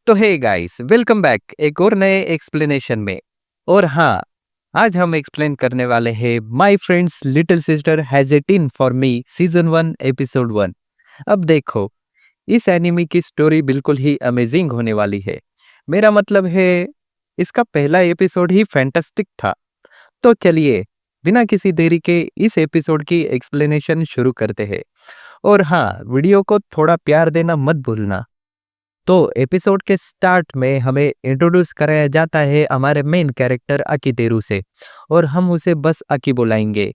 तो hey guys, welcome back एक और नए एक्सप्लेनेशन में। और हाँ, आज हम एक्सप्लेन करने वाले हैं my friends little sister has it in for me season 1 episode 1। अब देखो, इस एनिमे की स्टोरी बिल्कुल ही अमेजिंग होने वाली है। मेरा मतलब है, इसका पहला एपिसोड ही फैंटास्टिक था। तो चलिए, बिना किसी देरी के इस एपिसोड की एक्सप्लेनेशन शुरू करते हैं। और हाँ, वीडियो को थोड़ा प्यार देना मत भूलना। तो एपिसोड के स्टार्ट में हमें इंट्रोड्यूस कराया जाता है हमारे मेन कैरेक्टर अकीतेरू से। और हम उसे बस अकी बुलाएंगे।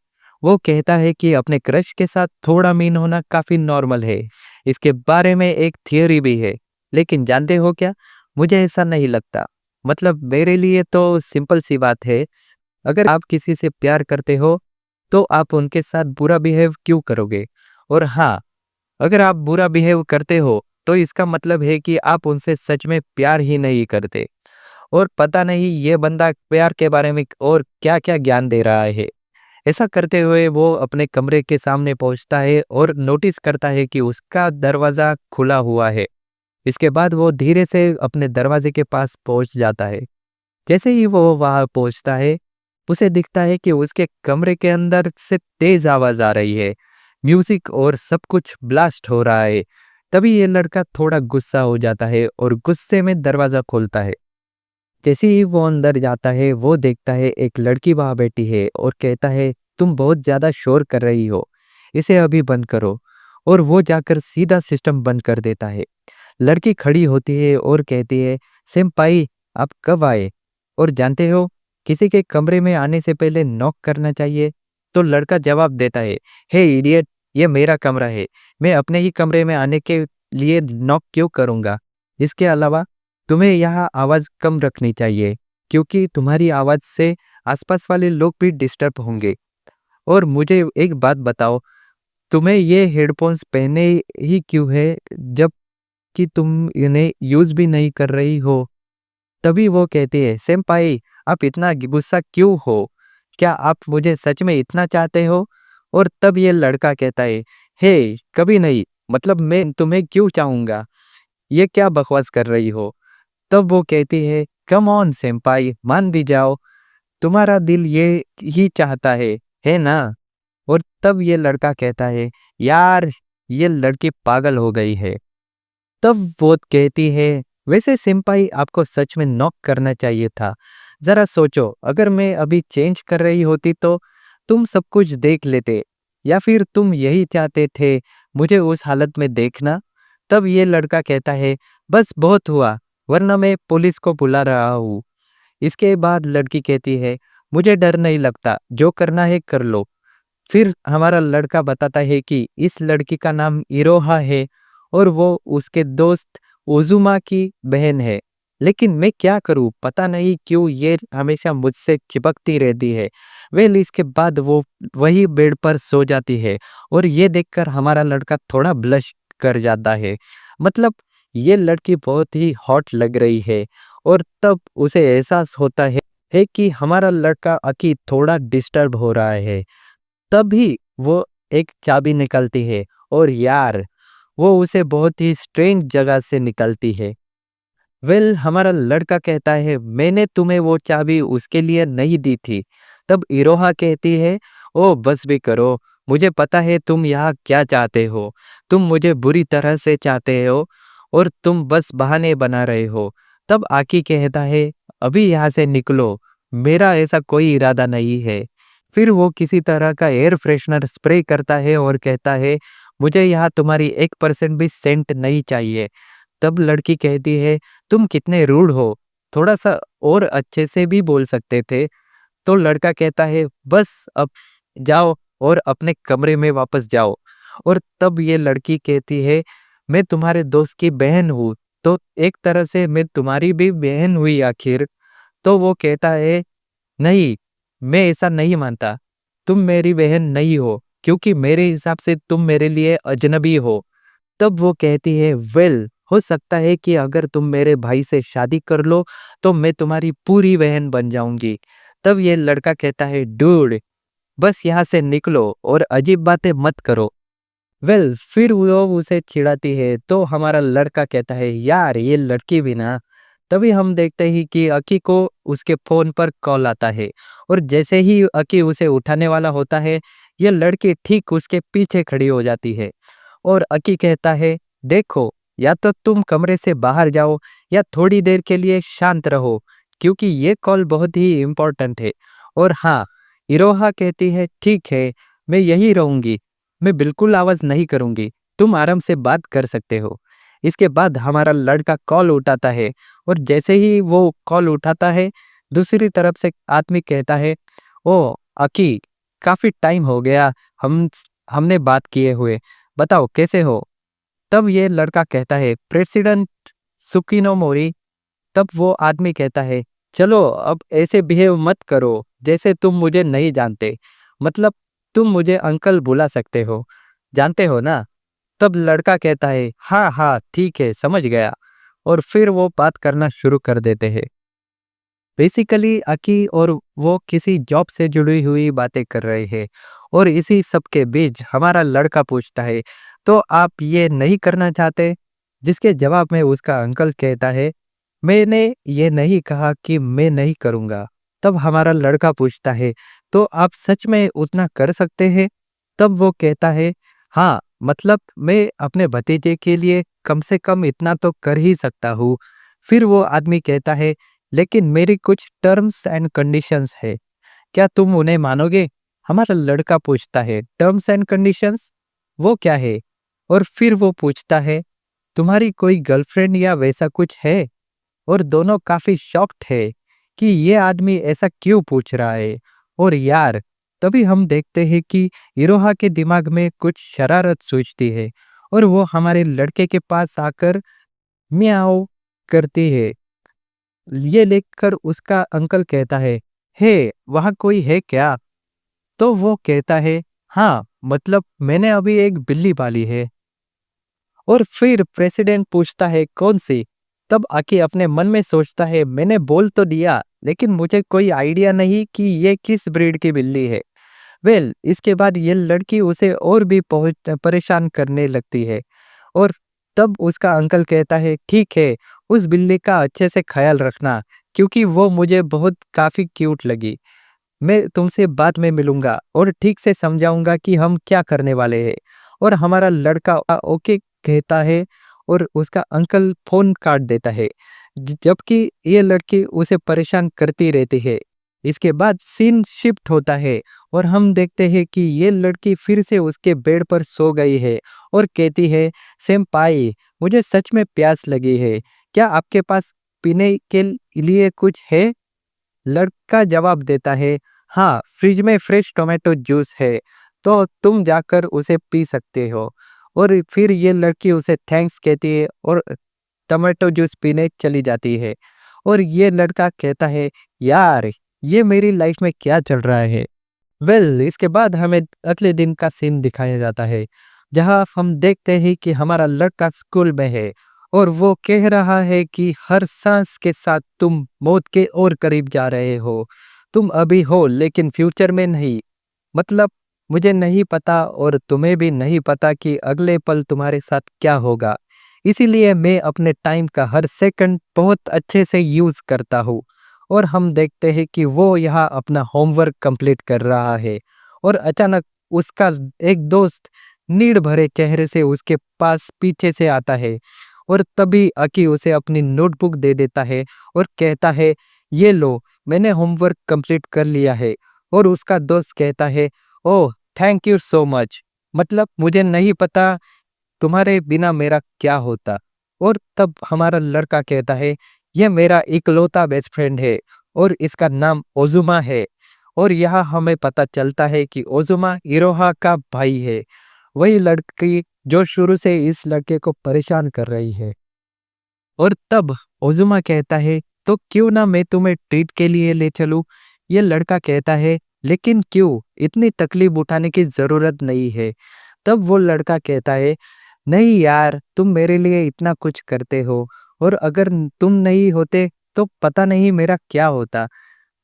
वो कहता है कि अपने क्रश के साथ थोड़ा मीन होना काफी नॉर्मल है। इसके बारे में एक थियोरी भी है। लेकिन जानते हो क्या, मुझे ऐसा नहीं लगता। मतलब मेरे लिए तो सिंपल सी बात है। अगर आप किसी से प्यार करते हो तो आप उनके साथ बुरा बिहेव क्यों करोगे। और हाँ, अगर आप बुरा बिहेव करते हो तो इसका मतलब है कि आप उनसे सच में प्यार ही नहीं करते। और पता नहीं ये बंदा प्यार के बारे में और क्या क्या ज्ञान दे रहा है। ऐसा करते हुए वो अपने कमरे के सामने पहुंचता है और नोटिस करता है कि उसका दरवाजा खुला हुआ है। इसके बाद वो धीरे से अपने दरवाजे के पास पहुंच जाता है। जैसे ही वो वहां पहुंचता है, उसे दिखता है कि उसके कमरे के अंदर से तेज आवाज आ रही है। म्यूजिक और सब कुछ ब्लास्ट हो रहा है। तभी ये लड़का थोड़ा गुस्सा हो जाता है और गुस्से में दरवाजा खोलता है। जैसे ही वो अंदर जाता है, वो देखता है एक लड़की वहां बैठी है और कहता है, तुम बहुत ज्यादा शोर कर रही हो, इसे अभी बंद करो। और वो जाकर सीधा सिस्टम बंद कर देता है। लड़की खड़ी होती है और कहती है, सेम्पाई, आप कब आए? और जानते हो, किसी के कमरे में आने से पहले नॉक करना चाहिए। तो लड़का जवाब देता है, हे इडियट, ये मेरा कमरा है। मैं अपने ही कमरे में आने के लिए नॉक क्यों करूंगा? इसके अलावा तुम्हें यहाँ आवाज कम रखनी चाहिए, क्योंकि तुम्हारी आवाज से आसपास वाले लोग भी डिस्टर्ब होंगे। और मुझे एक बात बताओ, तुम्हें ये हेडफोन्स पहने ही क्यों है, जब कि तुम इन्हें यूज भी नहीं कर रही हो? तभी वो कहती है, सेम्पाई, आप इतना गुस्सा क्यों हो? क्या आप मुझे सच में इतना चाहते हो? और तब ये लड़का कहता है, हे, कभी नहीं। मतलब मैं तुम्हें क्यों चाहूंगा? ये क्या बकवास कर रही हो? तब वो कहती है, कम ऑन सेम्पाई, मान भी जाओ। तुम्हारा दिल ये ही चाहता है ना? और तब ये लड़का कहता है, यार, ये लड़की पागल हो गई है। तब वो कहती है, वैसे सिंपाई, आपको सच में नॉक करना चाहिए था। जरा सोचो, अगर मैं अभी चेंज कर रही होती तो तुम सब कुछ देख लेते। या फिर तुम यही चाहते थे मुझे उस हालत में देखना? तब ये लड़का कहता है, बस बहुत हुआ, वरना मैं पुलिस को बुला रहा हूँ। इसके बाद लड़की कहती है, मुझे डर नहीं लगता, जो करना है कर लो। फिर हमारा लड़का बताता है कि इस लड़की का नाम इरोहा है और वो उसके दोस्त ओजुमा की बहन है। लेकिन मैं क्या करूं, पता नहीं क्यों ये हमेशा मुझसे चिपकती रहती है। वेल, इसके बाद वो वही बेड पर सो जाती है। और ये देखकर हमारा लड़का थोड़ा ब्लश कर जाता है। मतलब ये लड़की बहुत ही हॉट लग रही है। और तब उसे एहसास होता है कि हमारा लड़का अकी थोड़ा डिस्टर्ब हो रहा है। तभी वो एक चाबी निकलती है। और यार, वो उसे बहुत ही स्ट्रेंज जगह से निकलती है। वेल, हमारा लड़का कहता है, मैंने तुम्हें वो चाबी उसके लिए नहीं दी थी। तब इरोहा कहती है, ओ बस भी करो, मुझे पता है तुम यहाँ क्या चाहते हो। तुम मुझे बुरी तरह से चाहते हो और तुम बस बहाने बना रहे हो। तब आकी कहता है, अभी यहाँ से निकलो, मेरा ऐसा कोई इरादा नहीं है। फिर वो किसी तरह का एयर फ्रेशनर स्प्रे करता है और कहता है, मुझे यहाँ तुम्हारी 1% भी सेंट नहीं चाहिए। तब लड़की कहती है, तुम कितने रूड हो, थोड़ा सा और अच्छे से भी बोल सकते थे। तो लड़का कहता है, बस अब जाओ और अपने कमरे में वापस जाओ। और तब ये लड़की कहती है, मैं तुम्हारे दोस्त की बहन हूँ, तो एक तरह से मैं तुम्हारी भी बहन हुई आखिर। तो वो कहता है, नहीं, मैं ऐसा नहीं मानता। तुम मेरी बहन नहीं हो, क्योंकि मेरे हिसाब से तुम मेरे लिए अजनबी हो। तब वो कहती है, वेल, हो सकता है कि अगर तुम मेरे भाई से शादी कर लो तो मैं तुम्हारी पूरी बहन बन जाऊंगी। तब ये लड़का कहता है, डूड, बस यहाँ से निकलो और अजीब बातें मत करो। फिर वो उसे चिढ़ाती है तो हमारा लड़का कहता है यार ये लड़की भी ना। तभी हम देखते ही कि अकी को उसके फोन पर कॉल आता है और जैसे ही अकी उसे उठाने वाला होता है, ये लड़की ठीक उसके पीछे खड़ी हो जाती है और अकी कहता है देखो, या तो तुम कमरे से बाहर जाओ या थोड़ी देर के लिए शांत रहो, क्योंकि ये कॉल बहुत ही इम्पोर्टेंट है। और हाँ, इरोहा कहती है ठीक है, मैं यही रहूंगी, मैं बिल्कुल आवाज नहीं करूंगी, तुम आराम से बात कर सकते हो। इसके बाद हमारा लड़का कॉल उठाता है और जैसे ही वो कॉल उठाता है, दूसरी तरफ से आदमी कहता है ओ अकी, काफी टाइम हो गया हमने बात किए हुए, बताओ कैसे हो। तब ये लड़का कहता है प्रेसिडेंट सुकिनो मोरी। तब वो आदमी कहता है चलो अब ऐसे बिहेव मत करो जैसे तुम मुझे नहीं जानते, मतलब तुम मुझे अंकल बुला सकते हो, जानते हो ना। तब लड़का कहता है हाँ हाँ ठीक है, समझ गया। और फिर वो बात करना शुरू कर देते हैं। बेसिकली अकी और वो किसी जॉब से जुड़ी हुई बातें कर रहे हैं और इसी सब के बीच हमारा लड़का पूछता है तो आप ये नहीं करना चाहते, जिसके जवाब में उसका अंकल कहता है मैंने ये नहीं कहा कि मैं नहीं करूँगा। तब हमारा लड़का पूछता है तो आप सच में उतना कर सकते हैं। तब वो कहता है हाँ, मतलब मैं अपने भतीजे के लिए कम से कम इतना तो कर ही सकता हूँ। फिर वो आदमी कहता है लेकिन मेरी कुछ टर्म्स एंड कंडीशंस है, क्या तुम उन्हें मानोगे। हमारा लड़का पूछता है टर्म्स एंड कंडीशंस, वो क्या है। और फिर वो पूछता है तुम्हारी कोई गर्लफ्रेंड या वैसा कुछ है। और दोनों काफी शॉक्ड है कि ये आदमी ऐसा क्यों पूछ रहा है। और यार, तभी हम देखते हैं कि इरोहा के दिमाग में कुछ शरारत सूझती है और वो हमारे लड़के के पास आकर म्याओ करती है। ये देखकर उसका अंकल कहता है हे, वहाँ कोई है क्या। तो वो कहता है हाँ, मतलब मैंने अभी एक बिल्ली पाली है। और फिर प्रेसिडेंट पूछता है कौन सी। तब आके अपने मन में सोचता है मैंने बोल तो दिया, लेकिन मुझे कोई आइडिया नहीं कि ये किस ब्रीड की बिल्ली है। इसके बाद ये लड़की उसे और भी परेशान करने लगती है। और तब उसका अंकल कहता है ठीक है, उस बिल्ली का अच्छे से ख्याल रखना, क्योंकि वो मुझे बहुत काफी क्यूट लगी। मैं तुमसे बाद में मिलूंगा और ठीक से समझाऊंगा कि हम क्या करने वाले हैं। और हमारा लड़का ओके कहता है और उसका अंकल फोन काट देता है, जबकि ये लड़की उसे परेशान करती रहती है। इसके बाद सीन शिफ्ट होता है और हम देखते हैं कि ये लड़की फिर से उसके बेड पर सो गई है और कहती है सेम्पाई, मुझे सच में प्यास लगी है, क्या आपके पास पीने के लिए कुछ है। लड़का जवाब देता है हाँ, फ्रिज में फ्रेश टोमेटो जूस है, तो तुम जाकर उसे पी सकते हो। और फिर ये लड़की उसे थैंक्स कहती है और टोमेटो जूस पीने चली जाती है। और ये लड़का कहता है यार, ये मेरी लाइफ में क्या चल रहा है। इसके बाद हमें अगले दिन का सीन दिखाया जाता है, जहां हम देखते हैं कि हमारा लड़का स्कूल में है और वो कह रहा है कि हर सांस के साथ तुम मौत के और करीब जा रहे हो। तुम अभी हो लेकिन फ्यूचर में नहीं। मतलब मुझे नहीं पता और तुम्हें भी नहीं पता कि अगले पल तुम्हारे साथ क्या होगा। इसीलिए मैं अपने टाइम का हर सेकंड बहुत अच्छे से यूज करता हूँ। और हम देखते हैं कि वो यहाँ अपना होमवर्क कंप्लीट कर रहा है और अचानक उसका एक दोस्त नीड भरे चेहरे से उसके पास पीछे से आता है। और तभी अकी उसे अपनी नोटबुक दे देता है और कहता है ये लो, मैंने होमवर्क कंप्लीट कर लिया है। और उसका दोस्त कहता है ओह, थैंक यू सो मच, मतलब मुझे नहीं पता तुम्हारे बिना मेरा क्या होता। और तब हमारा लड़का कहता है यह मेरा इकलौता बेस्ट फ्रेंड है और इसका नाम ओजुमा है। और यहाँ हमें पता चलता है कि ओजुमा इरोहा का भाई है, वही लड़की जो शुरू से इस लड़के को परेशान कर रही है। और तब ओजुमा कहता है तो क्यों ना मैं तुम्हें ट्रीट के लिए ले चलूं। ये लड़का कहता है लेकिन क्यों, इतनी तकलीफ उठाने की जरूरत नहीं है। तब वो लड़का कहता है नहीं यार, तुम मेरे लिए इतना कुछ करते हो और अगर तुम नहीं होते तो पता नहीं मेरा क्या होता।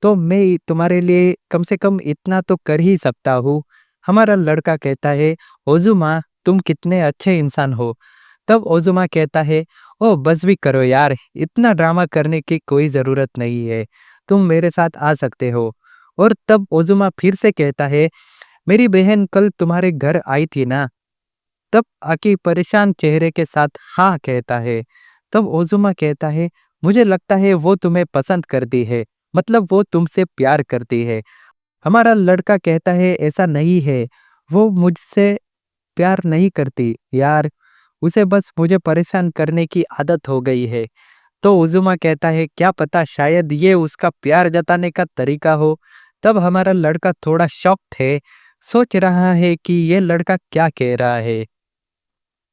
तो मैं तुम्हारे लिए कम से कम इतना तो कर ही सकता हूँ। हमारा लड़का कहता है ओजुमा, तुम कितने अच्छे इंसान हो। तब ओजुमा कहता है, ओ बस भी करो यार, इतना ड्रामा करने की कोई ज़रूरत नहीं है, तुम मेरे साथ आ सकते हो। और तब ओजुमा फिर से कहता है, मेरी बहन कल तुम्हारे घर आई थी ना। तब आकी परेशान चेहरे के साथ हाँ कहता है। तब ओजुमा कहता है, मुझे लगता है वो तुम्हें पसंद करती है, मतलब वो तुमसे प्यार करती है। हमारा लड़का कहता है, ऐसा नहीं है, वो मुझसे प्यार नहीं करती यार, उसे बस मुझे परेशान करने की आदत हो गई है। तो उजुमा कहता है, क्या पता शायद ये उसका प्यार जताने का तरीका हो। तब हमारा लड़का थोड़ा शॉक्ड है, सोच रहा है कि ये लड़का क्या कह रहा है।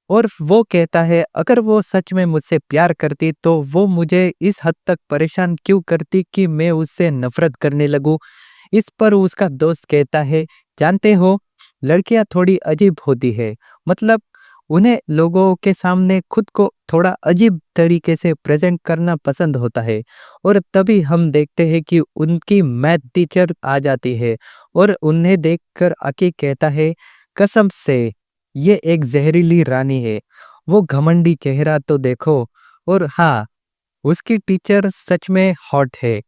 और वो कहता है, अगर वो सच में मुझसे प्यार करती तो वो मुझे इस हद तक परेशान क्यों करती कि मैं उससे नफरत करने लगूं। इस पर उसका दोस्त कहता है, जानते हो, लड़कियां थोड़ी अजीब होती है, मतलब उन्हें लोगों के सामने खुद को थोड़ा अजीब तरीके से प्रेजेंट करना पसंद होता है। और तभी हम देखते हैं कि उनकी मैथ टीचर आ जाती है और उन्हें देखकर आके कहता है, कसम से ये एक जहरीली रानी है, वो घमंडी चेहरा तो देखो। और हाँ, उसकी टीचर सच में हॉट है।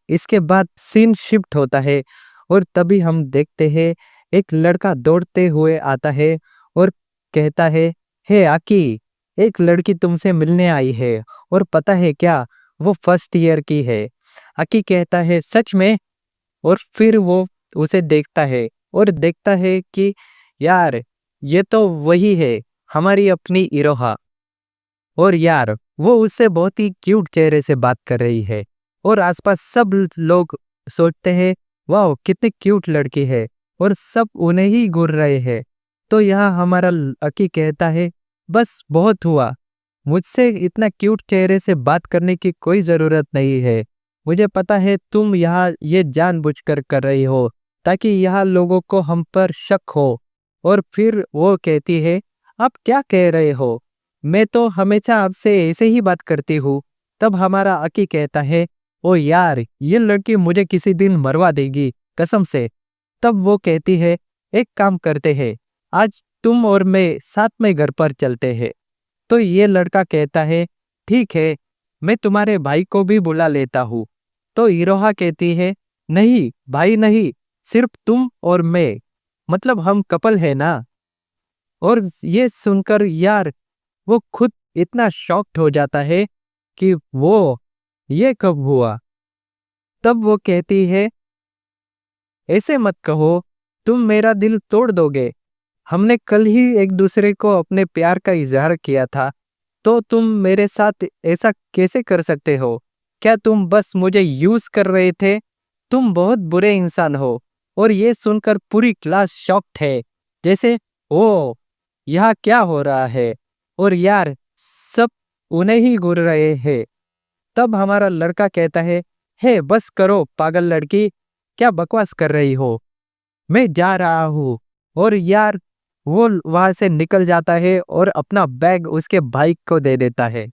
इसके बाद सीन शिफ्ट होता है और तभी हम देखते हैं एक लड़का दौड़ते हुए आता है और कहता है, हे आकी, एक लड़की तुमसे मिलने आई है, और पता है क्या, वो फर्स्ट ईयर की है। आकी कहता है, सच में? और फिर वो उसे देखता है और देखता है कि यार, ये तो वही है, हमारी अपनी इरोहा। और यार, वो उससे बहुत ही क्यूट चेहरे से बात कर रही है और आसपास सब लोग सोचते हैं, वाह कितनी क्यूट लड़की है, और सब उन्हें ही घूर रहे हैं। तो यहाँ हमारा अकी कहता है, बस बहुत हुआ, मुझसे इतना क्यूट चेहरे से बात करने की कोई ज़रूरत नहीं है। मुझे पता है तुम यहाँ ये जानबूझकर कर रही हो ताकि यहाँ लोगों को हम पर शक हो। और फिर वो कहती है, आप क्या कह रहे हो, मैं तो हमेशा आपसे ऐसे ही बात करती हूँ। तब हमारा अकी कहता है, ओ यार, ये लड़की मुझे किसी दिन मरवा देगी, कसम से। तब वो कहती है, एक काम करते हैं, आज तुम और मैं साथ में घर पर चलते हैं। तो ये लड़का कहता है, ठीक है, मैं तुम्हारे भाई को भी बुला लेता हूँ। तो इरोहा कहती है, नहीं भाई नहीं, सिर्फ तुम और मैं, मतलब हम कपल है ना। और ये सुनकर यार, वो खुद इतना शॉक्ड हो जाता है कि वो ये कब हुआ। तब वो कहती है, ऐसे मत कहो, तुम मेरा दिल तोड़ दोगे, हमने कल ही एक दूसरे को अपने प्यार का इजहार किया था, तो तुम मेरे साथ ऐसा कैसे कर सकते हो? क्या तुम बस मुझे यूज कर रहे थे? तुम बहुत बुरे इंसान हो। और ये सुनकर पूरी क्लास शॉक्ड है, जैसे ओ, यहाँ क्या हो रहा है। और यार, सब उन्हें ही घूर रहे हैं। तब हमारा लड़का कहता है, हे बस करो पागल लड़की, क्या बकवास कर रही हो, मैं जा रहा हूँ। और यार, वो वहां से निकल जाता है और अपना बैग उसके बाइक को दे देता है।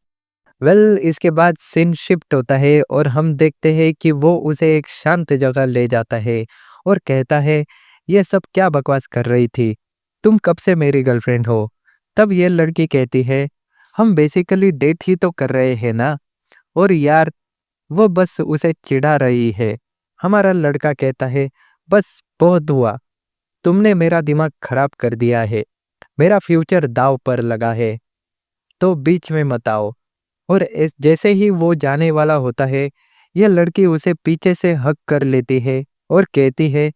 इसके बाद सीन शिफ्ट होता है और हम देखते हैं कि वो उसे एक शांत जगह ले जाता है और कहता है, ये सब क्या बकवास कर रही थी, तुम कब से मेरी गर्लफ्रेंड हो? तब ये लड़की कहती है, हम बेसिकली डेट ही तो कर रहे हैं ना। और यार, वो बस उसे चिढ़ा रही है। हमारा लड़का कहता है, बस बहुत हुआ, तुमने मेरा दिमाग खराब कर दिया है, मेरा फ्यूचर दांव पर लगा है, तो बीच में मत आओ। और जैसे ही वो जाने वाला होता है, यह लड़की उसे पीछे से हक कर लेती है और कहती है,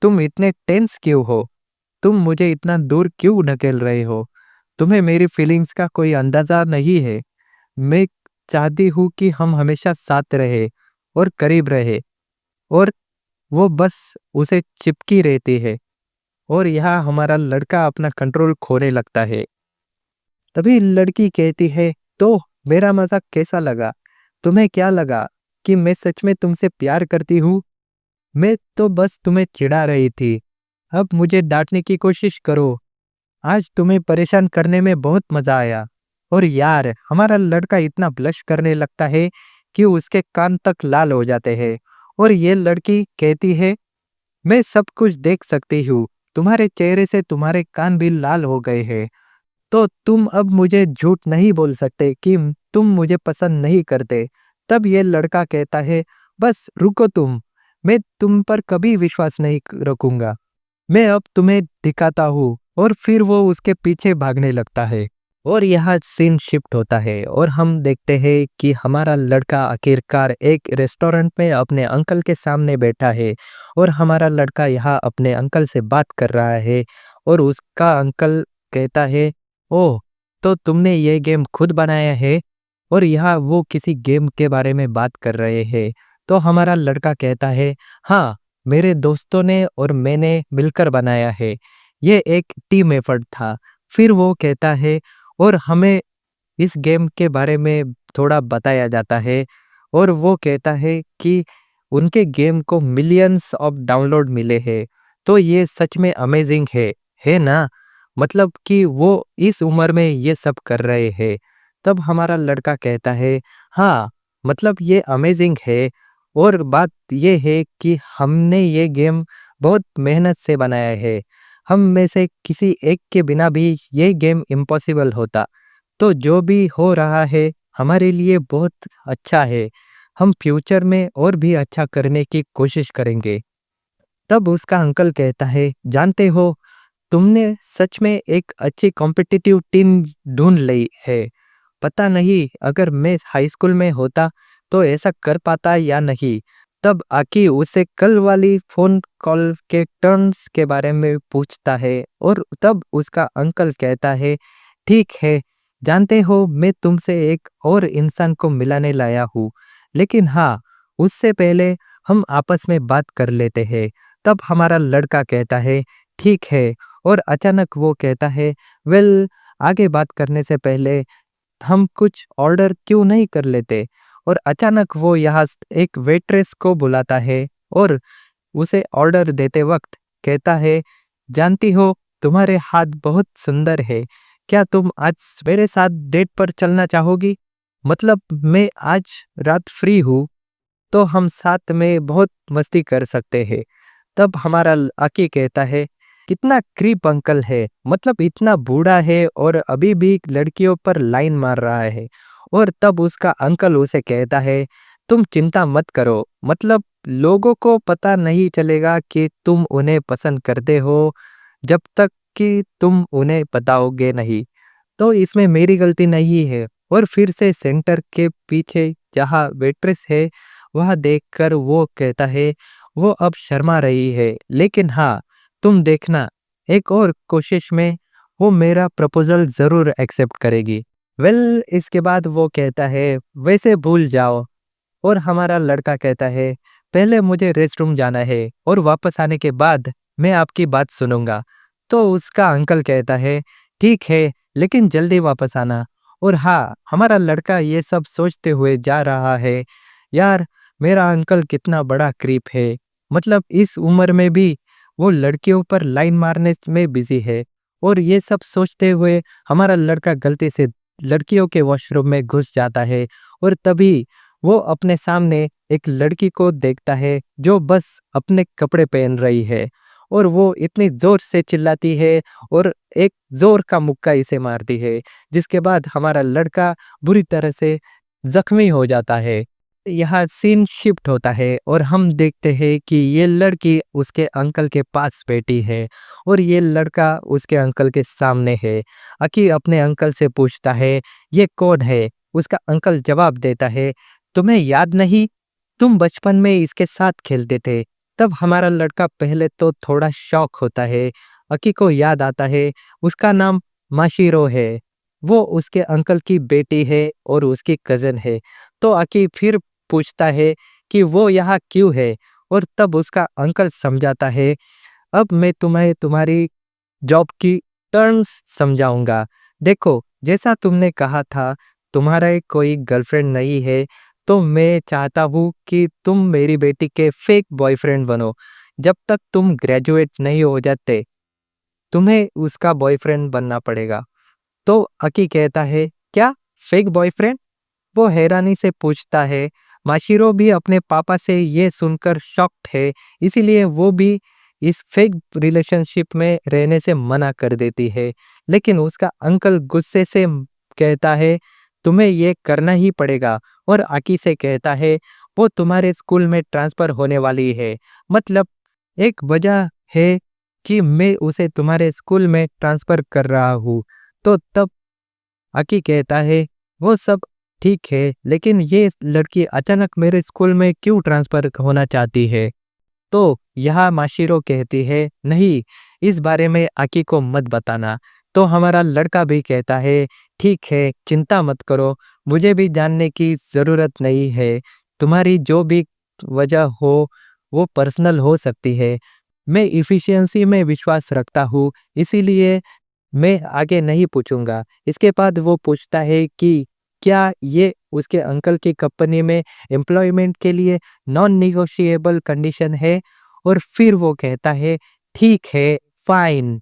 तुम इतने टेंस क्यों हो, तुम मुझे इतना दूर क्यों ढकेल रहे हो, तुम्हें मेरी फीलिंग्स का कोई अंदाजा नहीं है। मैं चाहती हूँ कि हम हमेशा साथ रहे और करीब रहे। और वो बस उसे चिपकी रहती है और यहाँ हमारा लड़का अपना कंट्रोल खोने लगता है। तभी लड़की कहती है, तो मेरा मजाक कैसा लगा, तुम्हें क्या लगा कि मैं सच में तुमसे प्यार करती हूँ? मैं तो बस तुम्हें चिढ़ा रही थी, अब मुझे डांटने की कोशिश करो। आज तुम्हें परेशान करने में बहुत मजा आया। और यार, हमारा लड़का इतना ब्लश करने लगता है कि उसके कान तक लाल हो जाते हैं। और ये लड़की कहती है, मैं सब कुछ देख सकती हूँ, तुम्हारे चेहरे से तुम्हारे कान भी लाल हो गए हैं। तो तुम अब मुझे झूठ नहीं बोल सकते कि तुम मुझे पसंद नहीं करते। तब ये लड़का कहता है, बस रुको तुम, मैं तुम पर कभी विश्वास नहीं रखूंगा। मैं अब तुम्हें दिखाता हूँ। और फिर वो उसके पीछे भागने लगता है। और यहाँ सीन शिफ्ट होता है और हम देखते हैं कि हमारा लड़का आखिरकार एक रेस्टोरेंट में अपने अंकल के सामने बैठा है। और हमारा लड़का यहाँ अपने अंकल से बात कर रहा है। और उसका अंकल कहता है, ओह, तो तुमने ये गेम खुद बनाया है? और यहाँ वो किसी गेम के बारे में बात कर रहे हैं। तो हमारा लड़का कहता है, हाँ, मेरे दोस्तों ने और मैंने मिलकर बनाया है। ये एक टीम एफर्ट था। फिर वो कहता है, और हमें इस गेम के बारे में थोड़ा बताया जाता है। और वो कहता है कि उनके गेम को मिलियंस ऑफ डाउनलोड मिले हैं। तो ये सच में अमेजिंग है ना? मतलब कि वो इस उम्र में ये सब कर रहे हैं। तब हमारा लड़का कहता है, हाँ, मतलब ये अमेजिंग है। और बात ये है कि हमने ये गेम बहुत मेहनत से बनाया है। हम में से किसी एक के बिना भी ये गेम इम्पॉसिबल होता। तो जो भी हो रहा है हमारे लिए बहुत अच्छा है। हम फ्यूचर में और भी अच्छा करने की कोशिश करेंगे। तब उसका अंकल कहता है, जानते हो, तुमने सच में एक अच्छी कॉम्पिटिटिव टीम ढूंढ ली है। पता नहीं अगर मैं हाई स्कूल में होता तो ऐसा कर पाता या नहीं। तब आकी उसे कल वाली फोन कॉल के टर्न्स के बारे में पूछता है। और तब उसका अंकल कहता है, ठीक है, जानते हो, मैं तुमसे एक और इंसान को मिलाने लाया हूँ। लेकिन हाँ, उससे पहले हम आपस में बात कर लेते हैं। तब हमारा लड़का कहता है, ठीक है। और अचानक वो कहता है, वेल, आगे बात करने से पहले हम कुछ ऑर्डर क्यों नहीं कर लेते? और अचानक वो यहाँ एक वेट्रेस को बुलाता है और उसे ऑर्डर देते वक्त कहता है, जानती हो, तुम्हारे हाथ बहुत सुंदर है। क्या तुम आज मेरे साथ डेट पर चलना चाहोगी? मतलब मैं आज रात फ्री हूँ, तो हम साथ में बहुत मस्ती कर सकते हैं। तब हमारा आकी कहता है, कितना क्रीप अंकल है, मतलब इतना बूढ़ा है और अभी भी लड़कियों पर लाइन मार रहा है। और तब उसका अंकल उसे कहता है, तुम चिंता मत करो, मतलब लोगों को पता नहीं चलेगा कि तुम उन्हें पसंद करते हो जब तक कि तुम उन्हें बताओगे नहीं। तो इसमें मेरी गलती नहीं है। और फिर से सेंटर के पीछे जहाँ वेट्रेस है वह देखकर वो कहता है, वो अब शर्मा रही है, लेकिन हाँ, तुम देखना, एक और कोशिश में वो मेरा प्रपोजल जरूर एक्सेप्ट करेगी। वेल, इसके बाद वो कहता है, वैसे भूल जाओ। और हमारा लड़का कहता है, पहले मुझे रेस्ट रूम जाना है और वापस आने के बाद मैं आपकी बात सुनूंगा। तो उसका अंकल कहता है, ठीक है, लेकिन जल्दी वापस आना। और हाँ, हमारा लड़का ये सब सोचते हुए जा रहा है, यार, मेरा अंकल कितना बड़ा क्रीप है। मतलब इस उम्र में भी वो लड़कियों पर लाइन मारने में बिजी है। और ये सब सोचते हुए हमारा लड़का गलती से लड़कियों के वॉशरूम में घुस जाता है। और तभी वो अपने सामने एक लड़की को देखता है जो बस अपने कपड़े पहन रही है। और वो इतनी जोर से चिल्लाती है और एक जोर का मुक्का इसे मारती है, जिसके बाद हमारा लड़का बुरी तरह से जख्मी हो जाता है। यहाँ सीन शिफ्ट होता है और हम देखते हैं कि ये लड़की उसके अंकल के पास बैठी है और ये लड़का उसके अंकल के सामने है। अकी अपने अंकल से पूछता है, ये कौन है? उसका अंकल जवाब देता है, तुम्हें याद नहीं, तुम बचपन में इसके साथ खेलते थे। तब हमारा लड़का पहले तो थोड़ा शॉक होता है। अकी को याद आता है, उसका नाम माशिरो है। वो उसके अंकल की बेटी है और उसकी कजन है। तो अकी फिर पूछता है कि वो यहाँ क्यों है। और तब उसका अंकल समझाता है, अब मैं तुम्हें तुम्हारी जॉब की टर्म्स समझाऊंगा। देखो, जैसा तुमने कहा था, तुम्हारा कोई गर्लफ्रेंड नहीं है, तो मैं चाहता हूँ कि तुम मेरी बेटी के फेक बॉयफ्रेंड बनो। जब तक तुम ग्रेजुएट नहीं हो जाते, तुम्हें उसका बॉयफ्रेंड बनना पड़ेगा। तो अकी कहता है, क्या फेक बॉयफ्रेंड? वो हैरानी से पूछता है। माशिरो भी अपने पापा से ये सुनकर शॉक्ड है, इसीलिए वो भी इस फेक रिलेशनशिप में रहने से मना कर देती है। लेकिन उसका अंकल गुस्से से कहता है तुम्हें ये करना ही पड़ेगा, और आकी से कहता है वो तुम्हारे स्कूल में ट्रांसफर होने वाली है, मतलब एक वजह है कि मैं उसे तुम्हारे स्कूल में ट्रांसफर कर रहा हूँ। तो तब आकी कहता है वो सब ठीक है, लेकिन ये लड़की अचानक मेरे स्कूल में क्यों ट्रांसफर होना चाहती है? तो यहाँ माशिरो कहती है नहीं, इस बारे में आकी को मत बताना। तो हमारा लड़का भी कहता है ठीक है, चिंता मत करो, मुझे भी जानने की ज़रूरत नहीं है। तुम्हारी जो भी वजह हो वो पर्सनल हो सकती है। मैं इफ़िशियंसी में विश्वास रखता हूँ, इसीलिए मैं आगे नहीं पूछूंगा। इसके बाद वो पूछता है कि क्या ये उसके अंकल की कंपनी में एम्प्लॉयमेंट के लिए नॉन निगोशिएबल कंडीशन है, और फिर वो कहता है ठीक है, फाइन,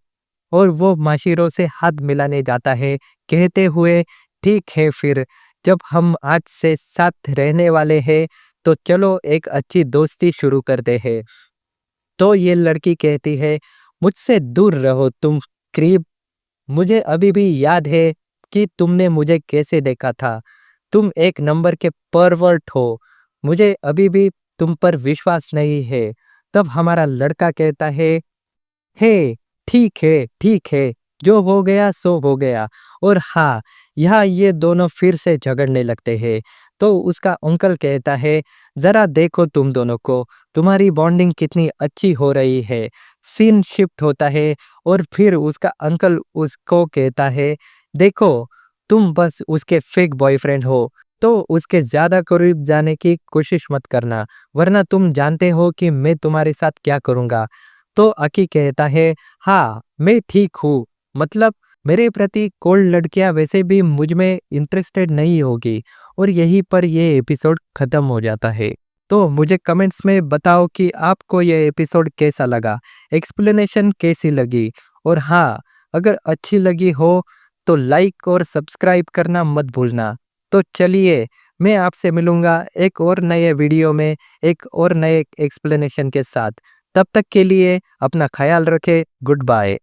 और वो माशिरो से हाथ मिलाने जाता है कहते हुए ठीक है, फिर जब हम आज से साथ रहने वाले हैं तो चलो एक अच्छी दोस्ती शुरू करते हैं। तो ये लड़की कहती है मुझसे दूर रहो तुम क्रीप, मुझे अभी भी याद है कि तुमने मुझे कैसे देखा था। तुम एक नंबर के परवर्ट हो। मुझे अभी भी तुम पर विश्वास नहीं है। तब हमारा लड़का कहता है हे, ठीक है, जो हो गया सो हो गया। और हाँ, यहाँ ये दोनों फिर से झगड़ने लगते हैं। तो उसका अंकल कहता है जरा देखो तुम दोनों को, तुम्हारी बॉन्डिंग कितनी अच्छी हो रही है। सीन शिफ्ट होता है और फिर उसका अंकल उसको कहता है देखो, तुम बस उसके फेक बॉयफ्रेंड हो, तो उसके ज्यादा करीब जाने की कोशिश मत करना, वरना तुम जानते हो कि मैं तुम्हारे साथ क्या करूँगा। तो अकी कहता है हाँ, मैं ठीक हूँ, मतलब मेरे प्रति कोल्ड लड़कियां वैसे भी मुझ में इंटरेस्टेड नहीं होगी। और यहीं पर ये एपिसोड खत्म हो जाता है। तो मुझे कमेंट्स में बताओ कि आपको ये एपिसोड कैसा लगा, एक्सप्लेनेशन कैसी लगी, और हाँ, अगर अच्छी लगी हो तो लाइक और सब्सक्राइब करना मत भूलना। तो चलिए, मैं आपसे मिलूंगा एक और नए वीडियो में एक और नए एक्सप्लेनेशन के साथ। तब तक के लिए अपना ख्याल रखें। Good bye.